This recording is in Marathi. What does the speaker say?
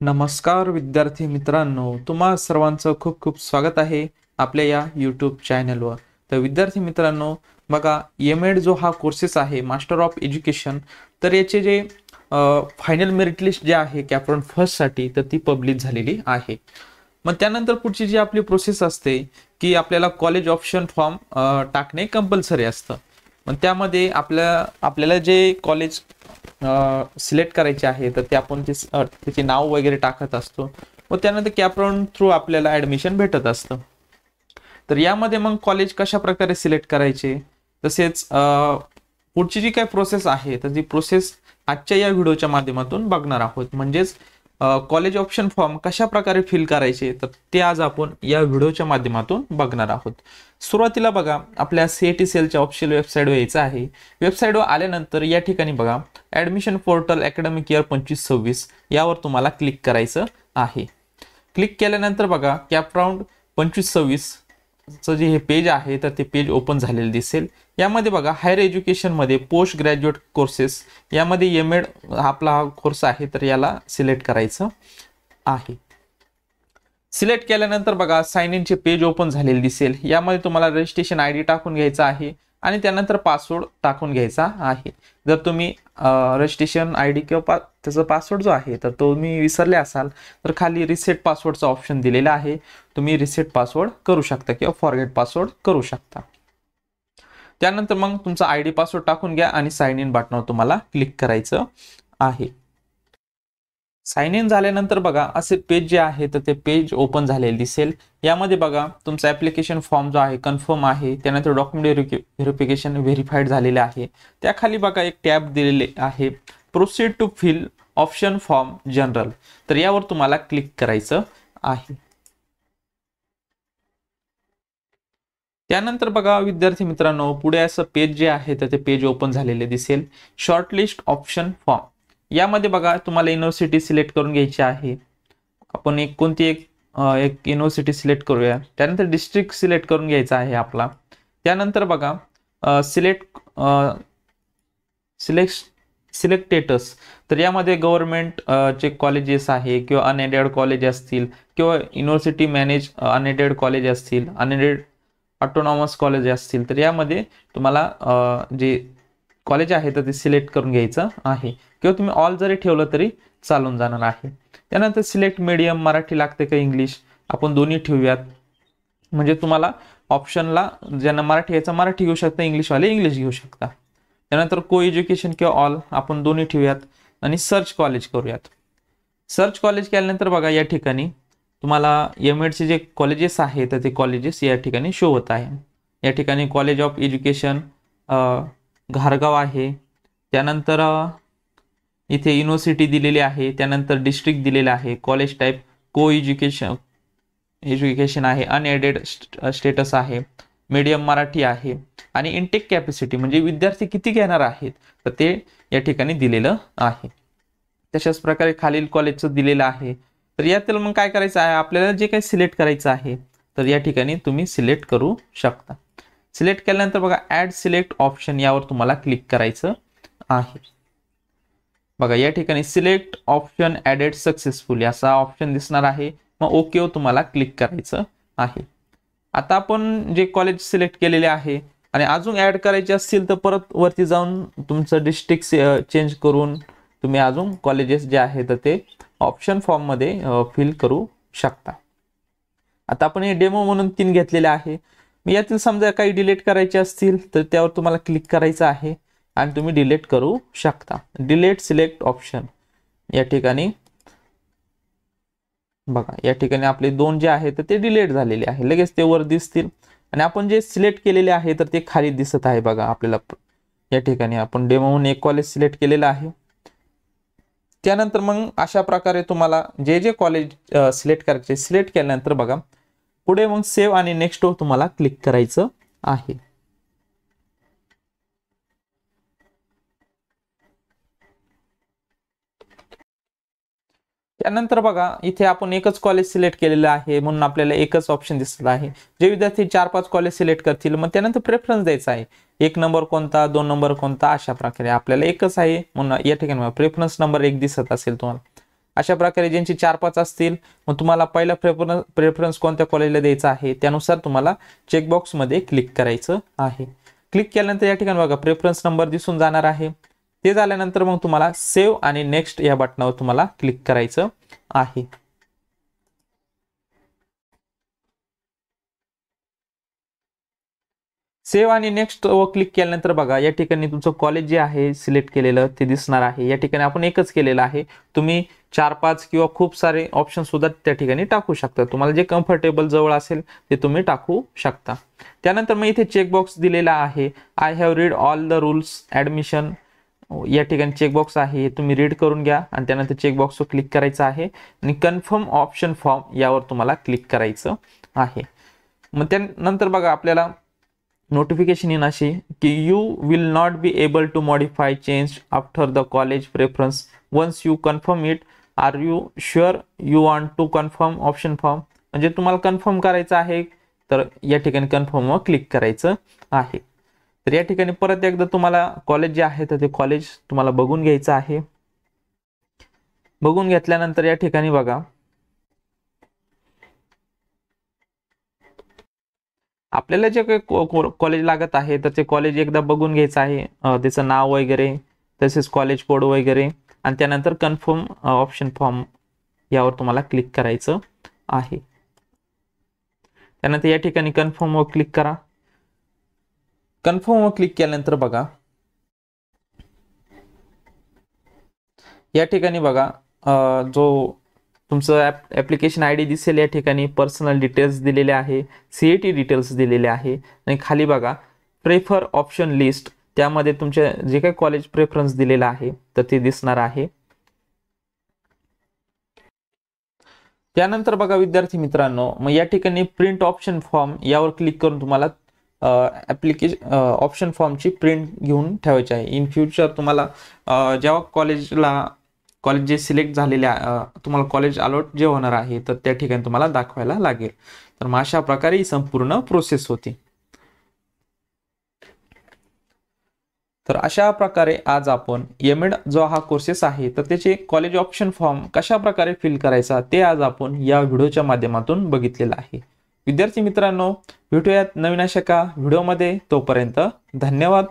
नमस्कार विद्यार्थी मित्रांनो, तुम्हा सर्वांचं खूप खूप स्वागत आहे आपल्या या यूट्यूब चॅनलवर। तर विद्यार्थी मित्रांनो, बघा एम.एड जो हा कोर्सेस आहे मास्टर ऑफ एज्युकेशन, तर याचे जे फायनल मेरिट लिस्ट जे आहे कॅप राऊंड फर्स्ट साठी तर ती पब्लिश झालेली आहे। मग त्यानंतर पुढची जी आपली प्रोसेस असते की आपल्याला कॉलेज ऑप्शन फॉर्म टाकणे कंपल्सरी असतं। मग त्यामध्ये आपल्याला जे कॉलेज सिलेक्ट करायचे आहे तर ते आपण त्याचे नाव वगैरे टाकत असतो व त्यानंतर कॅप राऊंड थ्रू आपल्याला ऍडमिशन भेटत असतं। तर यामध्ये मग कॉलेज कशा प्रकारे सिलेक्ट करायचे, तसेच पुढची जी काही प्रोसेस आहे तर ती प्रोसेस आजच्या या व्हिडिओच्या माध्यमातून बघणार आहोत। म्हणजेच कॉलेज ऑप्शन फॉर्म कशा प्रकारे फिल करायचे तर ते आज आपण या व्हिडिओच्या माध्यमातून बघणार आहोत। सुरुवातीला बघा, आपल्या सीईटी सेलच्या ऑफिशियल वेबसाईटवर यायचं आहे। वेबसाईटवर आल्यानंतर या ठिकाणी बघा ऍडमिशन पोर्टल अकॅडमिक इयर 25-26 यावर तुम्हाला क्लिक करायचं आहे। क्लिक केल्यानंतर बघा कॅप राऊंड 25-26 चं जे हे पेज आहे तर ते पेज ओपन झालेलं दिसेल। यामध्ये बघा हायर एज्युकेशन मध्ये पोस्ट ग्रॅज्युएट कोर्सेस यामध्ये एम.एड आपला हा कोर्स आहे तर याला सिलेक्ट करायचं आहे। सिलेक्ट केल्यानंतर बघा साइन इन चे पेज ओपन झालेले दिसेल। यामध्ये तुम्हाला रजिस्ट्रेशन आयडी टाकून घ्यायचा आहे आणि त्यानंतर पासवर्ड टाकून घ्यायचा आहे। जर तुम्ही रजिस्ट्रेशन आयडी किंवा त्याचा पासवर्ड जो आहे तर तो तुम्ही विसरले असाल तर खाली रिसेट पासवर्डचा ऑप्शन दिलेला आहे, तुम्ही रिसेट पासवर्ड करू शकता किंवा फॉरगेट पासवर्ड करू शकता। त्यानंतर मग तुमचा आयडी पासवर्ड टाकून घ्या आणि साइन इन बटनावर तुम्हाला क्लिक करायचं आहे। साइन इन झाल्यानंतर बघा असे पेज जे आहे तर ते पेज ओपन झालेले दिसेल। यामध्ये बघा तुमचा ऍप्लिकेशन फॉर्म जो आहे कन्फर्म आहे, त्यानंतर डॉक्युमेंट व्हेरिफिकेशन व्हेरीफाईड झालेले आहे। त्याखाली बघा एक टॅब दिलेले आहे proceed to fill option form general, तर यावर तुम्हाला क्लिक करायचं आहे। त्यानंतर बघा विद्यार्थी मित्रांनो, पुढे असं पेज जे आहे तर ते पेज ओपन झालेले दिसेल। शॉर्टलिस्ट ऑप्शन फॉर्म यामध्ये बघा तुम्हाला युनिव्हर्सिटी सिलेक्ट करून घ्यायची आहे। आपण कोणती एक युनिव्हर्सिटी सिलेक्ट करूया। त्यानंतर डिस्ट्रिक्ट सिलेक्ट करून घ्यायचा आहे आपला। त्यानंतर बघा सिलेक्ट स्टेटस, तर यामध्ये गव्हर्नमेंट चे कॉलेजेस आहे किंवा अनएडेड कॉलेज असतील किंवा युनिव्हर्सिटी मॅनेज अनएडेड कॉलेज असतील, अनएडेड ऑटोनॉमस कॉलेज असतील, तर यामध्ये तुम्हाला जे कॉलेज आहे तर ते सिलेक्ट करून घ्यायचं आहे किंवा तुम्ही ऑल जरी ठेवलं तरी चालून जाणार आहे। त्यानंतर सिलेक्ट मीडियम, मराठी लागते का इंग्लिश, आपण दोन्ही ठेवूयात। म्हणजे तुम्हाला ऑप्शनला ज्यांना मराठी यायचं मराठी घेऊ शकता, इंग्लिशवाले इंग्लिश घेऊ शकता। त्यानंतर को एज्युकेशन किंवा ऑल आपण दोन्ही ठेवूयात आणि सर्च कॉलेज करूयात। सर्च कॉलेज केल्यानंतर बघा या ठिकाणी तुम्हाला एम.एडचे जे कॉलेजेस आहे तर ते कॉलेजेस या ठिकाणी शो होत आहे। या ठिकाणी कॉलेज ऑफ एज्युकेशन घारगाव आहे, त्यानंतर इथे युनिव्हर्सिटी दिलेली आहे, त्यानंतर डिस्ट्रिक्ट दिलेला आहे, कॉलेज टाईप को एज्युकेशन आहे, अनएडेड स्टेटस आहे, मीडियम मराठी आहे आणि इनटेक कॅपॅसिटी म्हणजे विद्यार्थी किती घेणार आहेत तर ते या ठिकाणी दिलेलं आहे। तशाच प्रकारे खालील कॉलेजचं दिलेलं आहे। तर यातील मग काय करायचं आहे, आपल्याला जे काही सिलेक्ट करायचं आहे तर या ठिकाणी तुम्ही सिलेक्ट करू शकता। सिलेक्ट केल्यानंतर बघा ऍड सिलेक्ट ऑप्शन यावर तुम्हाला क्लिक करायचं आहे। बघा या ठिकाणी सिलेक्ट ऑप्शन ऍडेड सक्सेसफुली असा ऑप्शन दिसणार आहे, मग ओके वर तुम्हाला क्लिक करायचं आहे। आता आपण जे कॉलेज सिलेक्ट केलेले आहे आणि अजून ऍड करायचे असतील तर परत वरती जाऊन तुमचं डिस्ट्रिक्ट चेंज करून तुम्ही अजून कॉलेजेस जे आहेत तर ते ऑप्शन फॉर्म मध्ये फिल करू शकता। आता आपण हे डेमो म्हणून 3 घेतलेले आहे। मी यातील समजा काही डिलीट करायचे असतील तर त्यावर तुम्हाला क्लिक करायचं आहे आणि तुम्ही डिलीट करू शकता। डिलीट सिलेक्ट ऑप्शन या ठिकाणी बघा या ठिकाणी आपले 2 जे आहे तर ते डिलीट झालेले आहे, लगेच ते वर दिसतील आणि आपण जे सिलेक्ट केलेले आहे तर ते खाली दिसत आहे। बघा आपल्याला या ठिकाणी आपण डेमो म्हणून एक कॉलेज सिलेक्ट केलेलं आहे। त्यानंतर मग अशा प्रकारे तुम्हाला जे जे कॉलेज सिलेक्ट करायचे सिलेक्ट केल्यानंतर बघा पुढे मग सेव्ह आणि नेक्स्ट वर तुम्हाला क्लिक करायचं आहे। त्यानंतर बघा इथे आपण एकच कॉलेज सिलेक्ट केलेलं आहे म्हणून आपल्याला एकच ऑप्शन दिसत आहे। जे विद्यार्थी 4-5 कॉलेज सिलेक्ट करतील मग त्यानंतर प्रेफरन्स द्यायचा आहे, 1 नंबर कोणता, 2 नंबर कोणता, अशा प्रकारे। आपल्याला एकच आहे म्हणून या ठिकाणी प्रेफरन्स नंबर 1 दिसत असेल तुम्हाला अशा प्रकारे ज्यांची 4-5 असतील मग तुम्हाला पहिला प्रेफरन्स कोणत्या कॉलेजला द्यायचा आहे त्यानुसार तुम्हाला चेकबॉक्स मध्ये क्लिक करायचं आहे. क्लिक केल्यानंतर या ठिकाणी बघा प्रेफरन्स नंबर दिसून जाणार आहे. ते झाल्यानंतर मग तुम्हाला सेव्ह आणि नेक्स्ट या बटनावर तुम्हाला क्लिक करायचं आहे. सेव्ह आणि नेक्स्ट वर क्लिक केल्यानंतर बघा या ठिकाणी तुमचं कॉलेज जे आहे सिलेक्ट केलेलं ते दिसणार आहे. या ठिकाणी आपण एकच केलेलं आहे. तुम्ही 4-5 किंवा खूप सारे ऑप्शन सुद्धा त्या ठिकाणी टाकू शकता. तुम्हाला जे कम्फर्टेबल जवळ असेल ते तुम्ही टाकू शकता. त्यानंतर मग इथे चेकबॉक्स दिलेला आहे. I have read all the rules admission या ठिकाणी चेकबॉक्स आहे. तुम्ही रीड करून घ्या आणि त्यानंतर चेकबॉक्सवर क्लिक करायचं आहे आणि कन्फर्म ऑप्शन फॉर्म यावर तुम्हाला क्लिक करायचं आहे. मग त्यानंतर बघा आपल्याला नोटिफिकेशन येईल अशी की you will not be able to modify change after the college preference once you confirm it. Are you sure you want to confirm option form. म्हणजे तुम्हाला कन्फर्म करायचं आहे तर या ठिकाणी कन्फर्मवर क्लिक करायचं आहे. तर या ठिकाणी परत एकदा तुम्हाला कॉलेज जे आहे तर ते कॉलेज तुम्हाला बघून घ्यायचं आहे. बघून घेतल्यानंतर या ठिकाणी बघा आपल्याला जे काही कॉलेज लागत आहे तर ते कॉलेज एकदा बघून घ्यायचं आहे. त्याचं नाव वगैरे तसेच कॉलेज कोड वगैरे आणि त्यानंतर कन्फर्म ऑप्शन फॉर्म यावर तुम्हाला क्लिक करायचं आहे. त्यानंतर या ठिकाणी कन्फर्मवर क्लिक करा. कन्फर्मवर क्लिक केल्यानंतर बघा या ठिकाणी बघा जो तुमचं ॲप्लिकेशन आय डी दिसेल या ठिकाणी पर्सनल डिटेल्स दिलेले आहे, CET डिटेल्स दिलेले आहे आणि खाली बघा प्रेफर ऑप्शन लिस्ट त्यामध्ये तुमचे जे काही कॉलेज प्रेफरन्स दिलेला आहे तर ते दिसणार आहे. त्यानंतर बघा विद्यार्थी मित्रांनो मग या ठिकाणी प्रिंट ऑप्शन फॉर्म यावर क्लिक करून तुम्हाला ॲप्लिकेशन ऑप्शन फॉर्मची प्रिंट घेऊन ठेवायची आहे. इन फ्युचर तुम्हाला जेव्हा कॉलेज जे सिलेक्ट झालेले तुम्हाला कॉलेज अलॉट जे होणार आहे तर त्या ठिकाणी तुम्हाला दाखवायला लागेल. तर मग अशा प्रकारे ही संपूर्ण प्रोसेस होती. तर अशा प्रकारे आज आपण एमएड जो हा कोर्सेस आहे तर त्याचे कॉलेज ऑप्शन फॉर्म कशा प्रकारे फिल करायचा ते आज आपण या व्हिडिओच्या माध्यमातून बघितलेलं आहे. विद्यार्थी मित्रांनो भेटूयात नवीन अशा एका व्हिडिओमध्ये. तोपर्यंत धन्यवाद.